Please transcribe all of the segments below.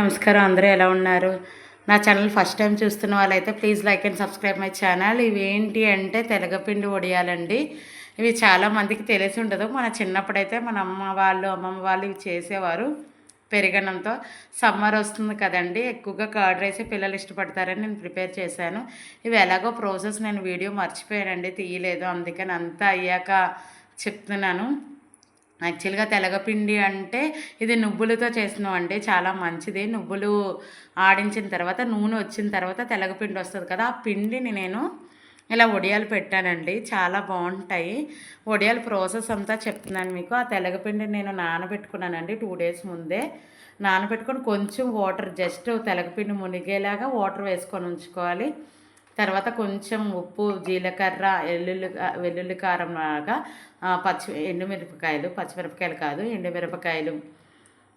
నమస్కారం. అందరూ ఎలా ఉన్నారు? నా ఛానల్ ఫస్ట్ టైం చూస్తున్న వాళ్ళైతే please like and subscribe my channel. ఇవేంటి అంటే తెలగపిండి వడియాలండి. ఇవి చాలామందికి తెలిసి ఉండదు. మన చిన్నప్పుడైతే మన అమ్మమ్మ వాళ్ళు ఇవి చేసేవారు పెరుగన్నంతో. సమ్మర్ వస్తుంది కదండి, ఎక్కువగా కర్డ్ రైస్ పిల్లలు ఇష్టపడతారని నేను ప్రిపేర్ చేశాను. ఇవి ఎలాగో ప్రాసెస్ నేను వీడియో మర్చిపోయానండి, తీయలేదు. అందుకని అంతా అయ్యాక చెప్తున్నాను. యాక్చువల్గా తెలగపిండి అంటే ఇది నువ్వులతో చేసినవండి, చాలా మంచిది. నువ్వులు ఆడించిన తర్వాత నూనె వచ్చిన తర్వాత తెలగపిండి వస్తుంది కదా, ఆ పిండిని నేను ఇలా వడియాలు పెట్టానండి. చాలా బాగుంటాయి. వడియాల ప్రాసెస్ అంతా చెప్తున్నాను మీకు. ఆ తెలగపిండిని నేను నానబెట్టుకున్నానండి 2 days ముందే. నానబెట్టుకొని కొంచెం వాటర్, జస్ట్ తెలగపిండి మునిగేలాగా వాటర్ వేసుకొని ఉంచుకోవాలి. తర్వాత కొంచెం ఉప్పు, జీలకర్ర, వెల్లుల్లి కారం లాగా పచ్చిమిరపకాయలు కాదు, ఎండుమిరపకాయలు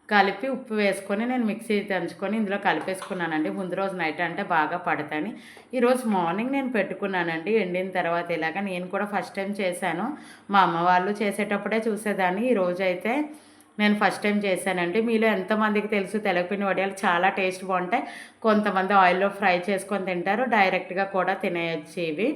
కలిపి ఉప్పు వేసుకొని నేను మిక్సీ దంచుకొని ఇందులో కలిపేసుకున్నానండి. ముందు రోజు నైట్ అంటే బాగా పడతాని. ఈరోజు మార్నింగ్ నేను పెట్టుకున్నానండి. ఎండిన తర్వాత ఇలాగ నేను కూడా ఫస్ట్ టైం చేశాను. మా అమ్మ వాళ్ళు చేసేటప్పుడే చూసేదాన్ని. ఈరోజు అయితే నేను ఫస్ట్ టైం చేశానండి. మీలో ఎంతమందికి తెలుసు తెలగపిండి వడియాలు చాలా టేస్ట్ బాగుంటాయి. కొంతమంది ఆయిల్లో ఫ్రై చేసుకొని తింటారు, డైరెక్ట్గా కూడా తినేయచ్చు. ఇవి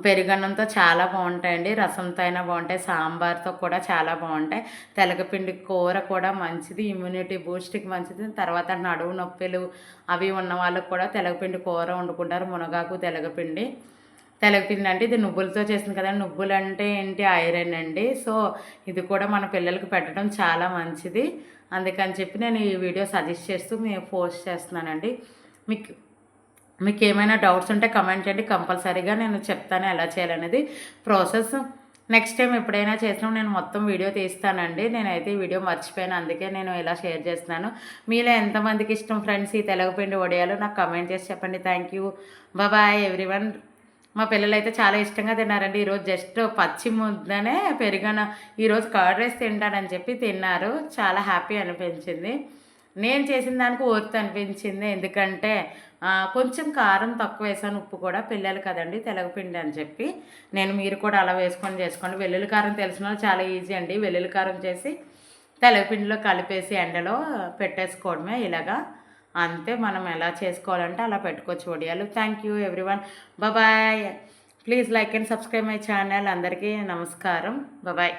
పెరుగన్నంతో చాలా బాగుంటాయండి, రసంతో అయినా బాగుంటాయి, సాంబార్తో కూడా చాలా బాగుంటాయి. తెలగపిండి కూర కూడా మంచిది, ఇమ్యూనిటీ బూస్ట్కి మంచిది. తర్వాత నడువు నొప్పులు అవి ఉన్న వాళ్ళకు కూడా తెలగపిండి కూర వండుకుంటారు, మునగాకు తెలగపిండి. తెలగపిండి అంటే ఇది నువ్వులతో చేసింది కదా, నువ్వులు అంటే ఏంటి, ఐరన్ అండి. సో ఇది కూడా మన పిల్లలకి పెట్టడం చాలా మంచిది. అందుకని చెప్పి నేను ఈ వీడియో సజెస్ట్ చేస్తూ మేము పోస్ట్ చేస్తున్నానండి. మీకు మీకు ఏమైనా డౌట్స్ ఉంటే కమెంట్ చేయండి, కంపల్సరీగా నేను చెప్తాను ఎలా చేయాలనేది ప్రాసెస్. నెక్స్ట్ టైం ఎప్పుడైనా చేసినప్పుడు నేను మొత్తం వీడియో తీస్తానండి. నేనైతే ఈ వీడియో మర్చిపోయాను, అందుకే నేను ఇలా షేర్ చేస్తున్నాను. మీలో ఎంతమందికి ఇష్టం ఫ్రెండ్స్ ఈ తెలగపిండి వడియాలు నాకు కమెంట్ చేసి చెప్పండి. Thank you, bye everyone. మా పిల్లలైతే చాలా ఇష్టంగా తిన్నారండి. ఈరోజు జస్ట్ పచ్చి ముద్దనే పెరుగన, ఈరోజు కర్డ్ రైస్ తింటానని చెప్పి తిన్నారు. చాలా హ్యాపీ అనిపించింది. నేను చేసిన దానికి వర్త్ అనిపించింది, ఎందుకంటే కొంచెం కారం తక్కువ వేసాను, ఉప్పు కూడా. పిల్లలు కదండి తెలగపిండి అని చెప్పి మీరు కూడా అలా వేసుకొని చేసుకోండి. వెల్లుల్లి కారం తెలిసిన వాళ్ళు చాలా ఈజీ అండి. వెల్లుల్లి కారం చేసి తెలగపిండిలో కలిపేసి ఎండలో పెట్టేసుకోవడమే ఇలాగా. అంతే, మనం ఎలా చేసుకోవాలంటే అలా పెట్టుకోవచ్చు వడియాలు. Thank you everyone, bye. Please like and subscribe my channel. అందరికీ నమస్కారం, బాయ్.